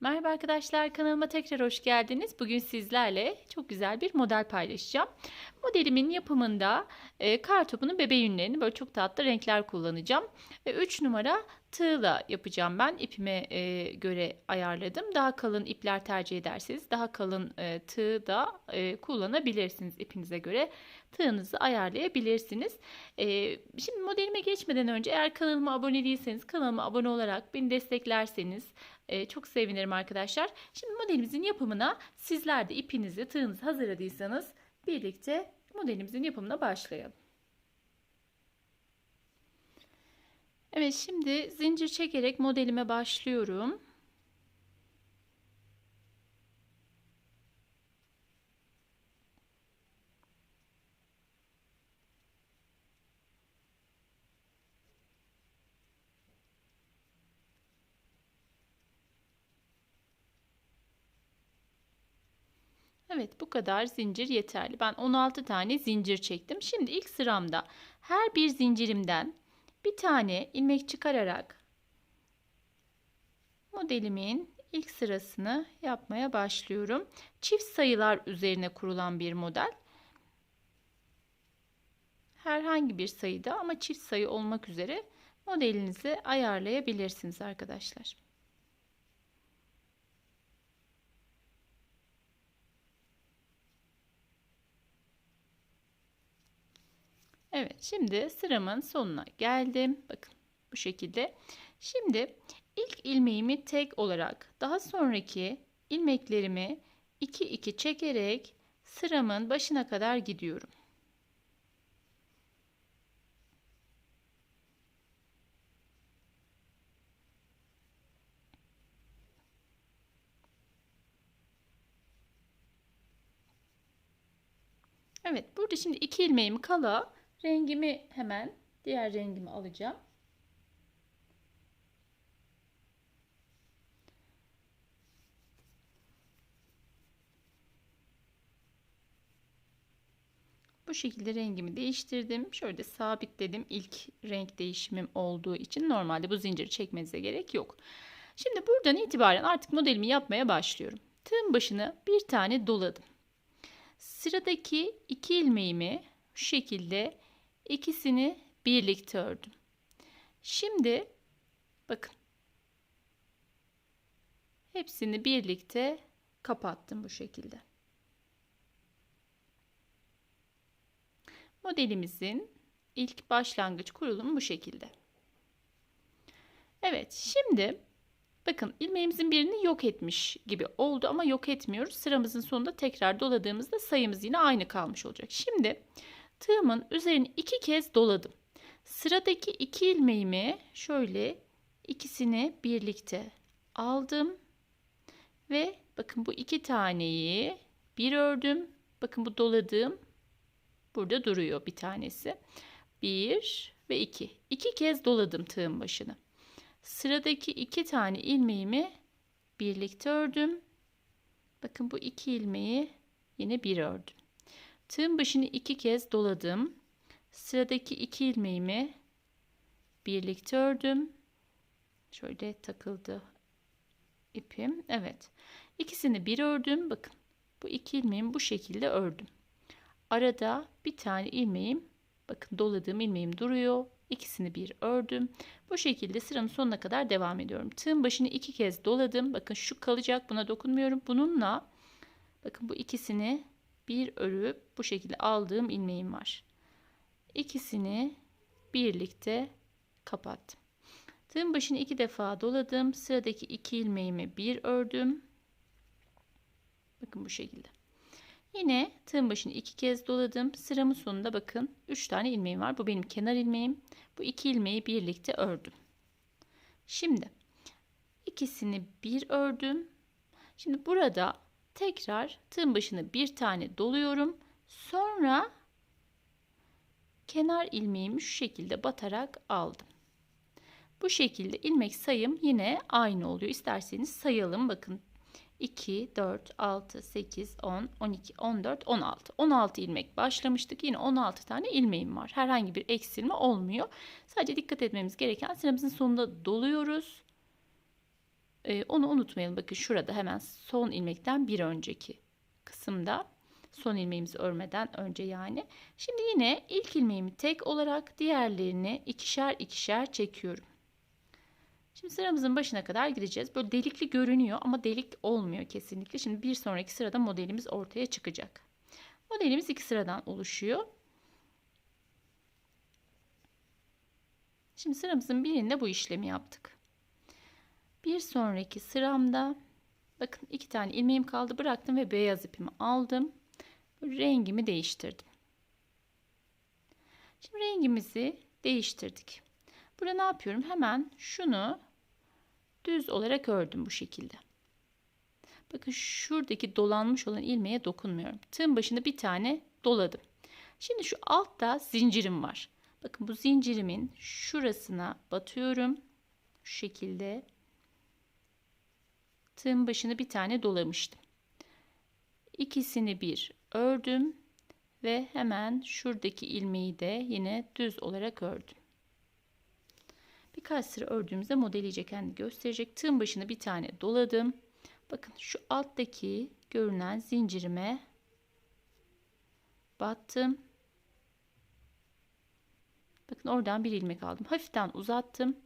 Merhaba arkadaşlar, kanalıma tekrar hoş geldiniz. Bugün sizlerle çok güzel bir model paylaşacağım. Modelimin yapımında kartopunun bebe yünlerini böyle çok tatlı renkler kullanacağım. 3 numara tığla yapacağım ben. İpime göre ayarladım. Daha kalın ipler tercih ederseniz daha kalın tığ da kullanabilirsiniz. İpinize göre tığınızı ayarlayabilirsiniz. Şimdi modelime geçmeden önce eğer kanalıma abone değilseniz kanalıma abone olarak beni desteklerseniz çok sevinirim arkadaşlar. Şimdi modelimizin yapımına sizler de ipinizi, tığınızı hazırladıysanız birlikte modelimizin yapımına başlayalım. Evet, şimdi zincir çekerek modelime başlıyorum. Evet, bu kadar zincir yeterli. Ben 16 tane zincir çektim. Şimdi ilk sıramda her bir zincirimden bir tane ilmek çıkararak modelimin ilk sırasını yapmaya başlıyorum. Çift sayılar üzerine kurulan bir model. Herhangi bir sayıda ama çift sayı olmak üzere modelinizi ayarlayabilirsiniz arkadaşlar. Evet, şimdi sıramın sonuna geldim. Bakın bu şekilde. Şimdi ilk ilmeğimi tek olarak, daha sonraki ilmeklerimi 2 çekerek sıramın başına kadar gidiyorum. Evet, burada şimdi 2 ilmeğim kala. Rengimi hemen diğer rengimi alacağım. Bu şekilde rengimi değiştirdim. Şöyle sabitledim. İlk renk değişimim olduğu için normalde bu zinciri çekmenize gerek yok. Şimdi buradan itibaren artık modelimi yapmaya başlıyorum. Tığın başına bir tane doladım. Sıradaki 2 ilmeğimi şu şekilde ikisini birlikte ördüm. Şimdi bakın hepsini birlikte kapattım bu şekilde. Modelimizin ilk başlangıç kurulumu bu şekilde. Evet, şimdi bakın ilmeğimizin birini yok etmiş gibi oldu ama yok etmiyoruz. Sıramızın sonunda tekrar doladığımızda sayımız yine aynı kalmış olacak. Şimdi tığımın üzerine 2 kez doladım. Sıradaki 2 ilmeğimi şöyle ikisini birlikte aldım ve bakın bu 2 taneyi bir ördüm. Bakın bu doladığım burada duruyor bir tanesi. 1 ve 2. 2 kez doladım tığın başını. Sıradaki 2 tane ilmeğimi birlikte ördüm. Bakın bu 2 ilmeği yine bir ördüm. Tığın başını 2 kez doladım. Sıradaki 2 ilmeğimi birlikte ördüm. Şöyle takıldı ipim. Evet. İkisini bir ördüm. Bakın bu 2 ilmeğimi bu şekilde ördüm. Arada bir tane ilmeğim, bakın doladığım ilmeğim duruyor. İkisini bir ördüm. Bu şekilde sıranın sonuna kadar devam ediyorum. Tığın başını 2 kez doladım. Bakın şu kalacak, buna dokunmuyorum. Bununla bakın bu ikisini bir örüp bu şekilde aldığım ilmeğim var. İkisini birlikte kapattım. Tığın başını 2 defa doladım. Sıradaki 2 ilmeğimi bir ördüm. Bakın bu şekilde. Yine tığın başını 2 kez doladım. Sıramın sonunda bakın 3 tane ilmeğim var. Bu benim kenar ilmeğim. Bu 2 ilmeği birlikte ördüm. Şimdi ikisini bir ördüm. Şimdi burada tekrar tığın başını bir tane doluyorum. Sonra kenar ilmeğimi şu şekilde batarak aldım. Bu şekilde ilmek sayım yine aynı oluyor. İsterseniz sayalım. Bakın 2, 4, 6, 8, 10, 12, 14, 16. 16 ilmek başlamıştık. Yine 16 tane ilmeğim var. Herhangi bir eksilme olmuyor. Sadece dikkat etmemiz gereken sıramızın sonunda doluyoruz. Onu unutmayalım. Bakın şurada hemen son ilmekten bir önceki kısımda. Son ilmeğimizi örmeden önce yani. Şimdi yine ilk ilmeğimi tek olarak diğerlerini ikişer ikişer çekiyorum. Şimdi sıramızın başına kadar gideceğiz. Böyle delikli görünüyor ama delik olmuyor kesinlikle. Şimdi bir sonraki sırada modelimiz ortaya çıkacak. Modelimiz 2 sıradan oluşuyor. Şimdi sıramızın birinde bu işlemi yaptık. Bir sonraki sıramda bakın 2 tane ilmeğim kaldı. Bıraktım ve beyaz ipimi aldım. Rengimi değiştirdim. Şimdi rengimizi değiştirdik. Burada ne yapıyorum? Hemen şunu düz olarak ördüm bu şekilde. Bakın şuradaki dolanmış olan ilmeğe dokunmuyorum. Tığın başında bir tane doladım. Şimdi şu altta zincirim var. Bakın bu zincirimin şurasına batıyorum. Şu şekilde. Tığın başına bir tane dolamıştım. İkisini bir ördüm ve hemen şuradaki ilmeği de yine düz olarak ördüm. Birkaç sıra ördüğümüzde model iyice kendini gösterecek. Tığın başına bir tane doladım. Bakın şu alttaki görünen zincirime battım. Bakın oradan bir ilmek aldım. Hafiften uzattım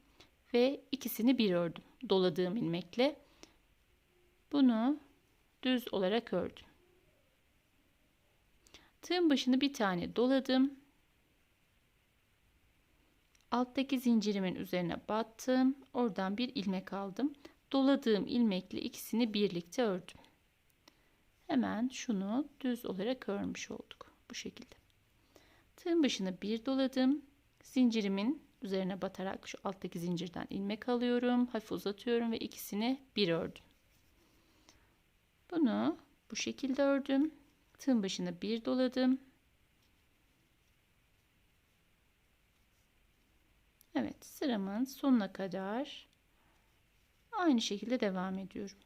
ve ikisini bir ördüm. Doladığım ilmekle. Bunu düz olarak ördüm. Tığın başını bir tane doladım. Alttaki zincirimin üzerine battım. Oradan bir ilmek aldım. Doladığım ilmekle ikisini birlikte ördüm. Hemen şunu düz olarak örmüş olduk. Bu şekilde. Tığın başına bir doladım. Zincirimin üzerine batarak şu alttaki zincirden ilmek alıyorum. Hafif uzatıyorum ve ikisini bir ördüm. Bunu bu şekilde ördüm. Tığın başına bir doladım. Evet, sıramın sonuna kadar aynı şekilde devam ediyorum.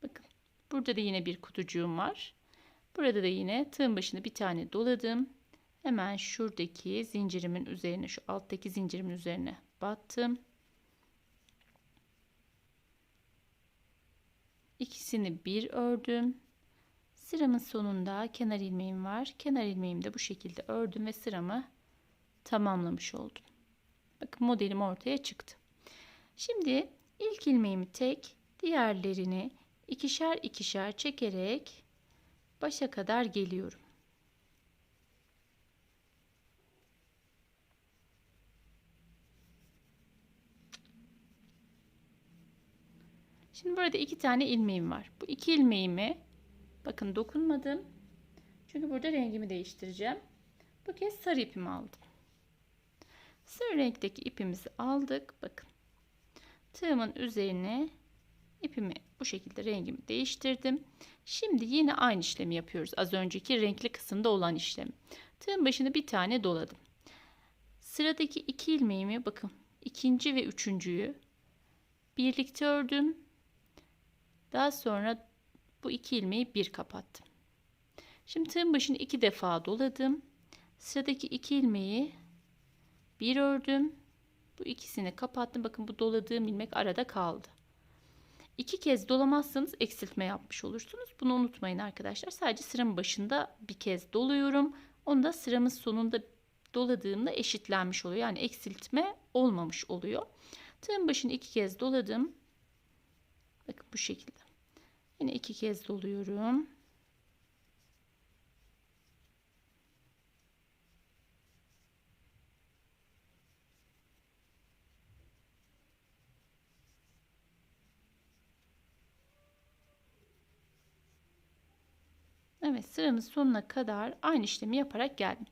Bakın burada da yine bir kutucuğum var. Burada da yine tığın başına bir tane doladım. Hemen şuradaki zincirimin üzerine, şu alttaki zincirimin üzerine battım. İkisini bir ördüm. Sıramın sonunda kenar ilmeğim var. Kenar ilmeğimi de bu şekilde ördüm ve sıramı tamamlamış oldum. Bakın modelim ortaya çıktı. Şimdi ilk ilmeğimi tek, diğerlerini ikişer ikişer çekerek başa kadar geliyorum. Şimdi burada 2 tane ilmeğim var. Bu 2 ilmeğimi bakın dokunmadım. Çünkü burada rengimi değiştireceğim. Bu kez sarı ipimi aldım. Sarı renkteki ipimizi aldık. Bakın. Tığımın üzerine ipimi bu şekilde rengimi değiştirdim. Şimdi yine aynı işlemi yapıyoruz. Az önceki renkli kısımda olan işlemi. Tığın başına bir tane doladım. Sıradaki 2 ilmeğimi bakın. İkinci ve üçüncüyü birlikte ördüm. Daha sonra bu 2 ilmeği bir kapattım. Şimdi tığın başını 2 defa doladım. Sıradaki 2 ilmeği bir ördüm. Bu ikisini kapattım. Bakın bu doladığım ilmek arada kaldı. 2 kez dolamazsanız eksiltme yapmış olursunuz. Bunu unutmayın arkadaşlar. Sadece sıramın başında bir kez doluyorum. Onu da sıramın sonunda doladığımda eşitlenmiş oluyor. Yani eksiltme olmamış oluyor. Tığın başını 2 kez doladım. Bakın bu şekilde. Yine 2 kez doluyorum. Evet, sıramın sonuna kadar aynı işlemi yaparak geldim.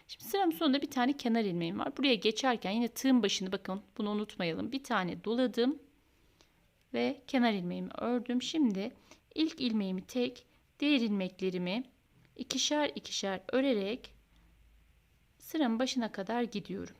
Şimdi sıramın sonunda bir tane kenar ilmeğim var. Buraya geçerken yine tığın başını bakın, bunu unutmayalım. Bir tane doladım ve kenar ilmeğimi ördüm. Şimdi ilk ilmeğimi tek, diğer ilmeklerimi ikişer ikişer örerek sıramın başına kadar gidiyorum.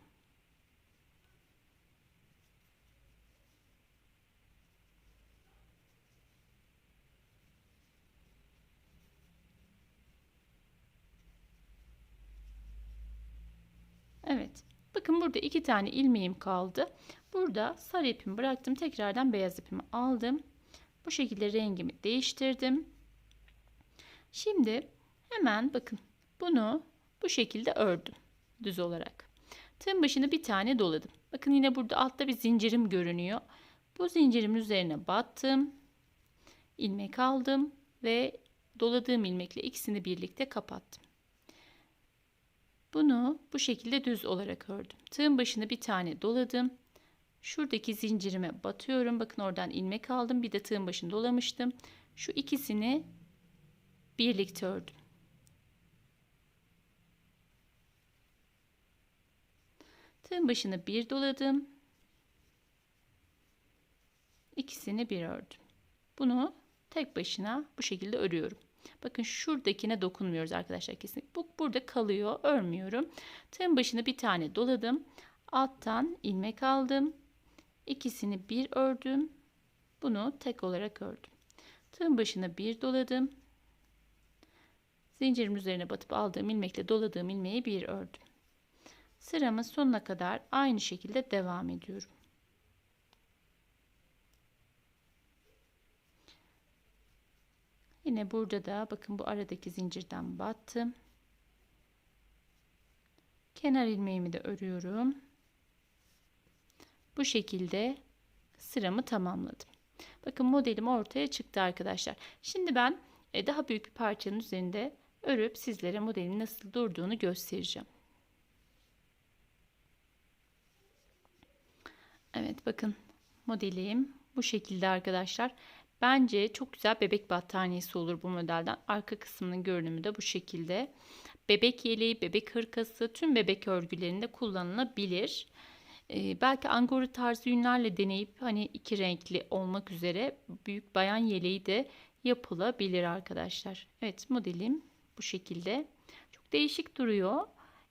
Evet, Bakın burada 2 tane ilmeğim kaldı. Burada sarı ipimi bıraktım. Tekrardan beyaz ipimi aldım. Bu şekilde rengimi değiştirdim. Şimdi hemen bakın bunu bu şekilde ördüm düz olarak. Tığın başına bir tane doladım. Bakın yine burada altta bir zincirim görünüyor. Bu zincirimin üzerine battım. İlmek aldım ve doladığım ilmekle ikisini birlikte kapattım. Bunu bu şekilde düz olarak ördüm. Tığın başına bir tane doladım. Şuradaki zincirime batıyorum. Bakın oradan ilmek aldım. Bir de tığın başını dolamıştım. Şu ikisini birlikte ördüm. Tığın başına bir doladım. İkisini bir ördüm. Bunu tek başına bu şekilde örüyorum. Bakın şuradakine dokunmuyoruz arkadaşlar kesinlikle. Bu burada kalıyor. Örmüyorum. Tığın başına bir tane doladım. Alttan ilmek aldım. İkisini bir ördüm. Bunu tek olarak ördüm. Tığın başına bir doladım. Zincirin üzerine batıp aldığım ilmekle doladığım ilmeği bir ördüm. Sıramın sonuna kadar aynı şekilde devam ediyorum. Yine burada da bakın bu aradaki zincirden battım. Kenar ilmeğimi de örüyorum. Bu şekilde sıramı tamamladım. Bakın modelim ortaya çıktı arkadaşlar. Şimdi ben daha büyük bir parçanın üzerinde örüp sizlere modelin nasıl durduğunu göstereceğim. Evet bakın modelim bu şekilde arkadaşlar. Bence çok güzel bebek battaniyesi olur bu modelden. Arka kısmının görünümü de bu şekilde. Bebek yeleği, bebek hırkası, tüm bebek örgülerinde kullanılabilir. Belki angora tarzı yünlerle deneyip hani iki renkli olmak üzere büyük bayan yeleği de yapılabilir arkadaşlar. Evet modelim bu şekilde. Çok değişik duruyor.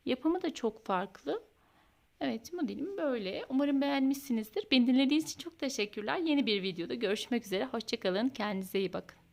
Yapımı da çok farklı. Evet modelim böyle. Umarım beğenmişsinizdir. Beni dinlediğiniz için çok teşekkürler. Yeni bir videoda görüşmek üzere. Hoşça kalın. Kendinize iyi bakın.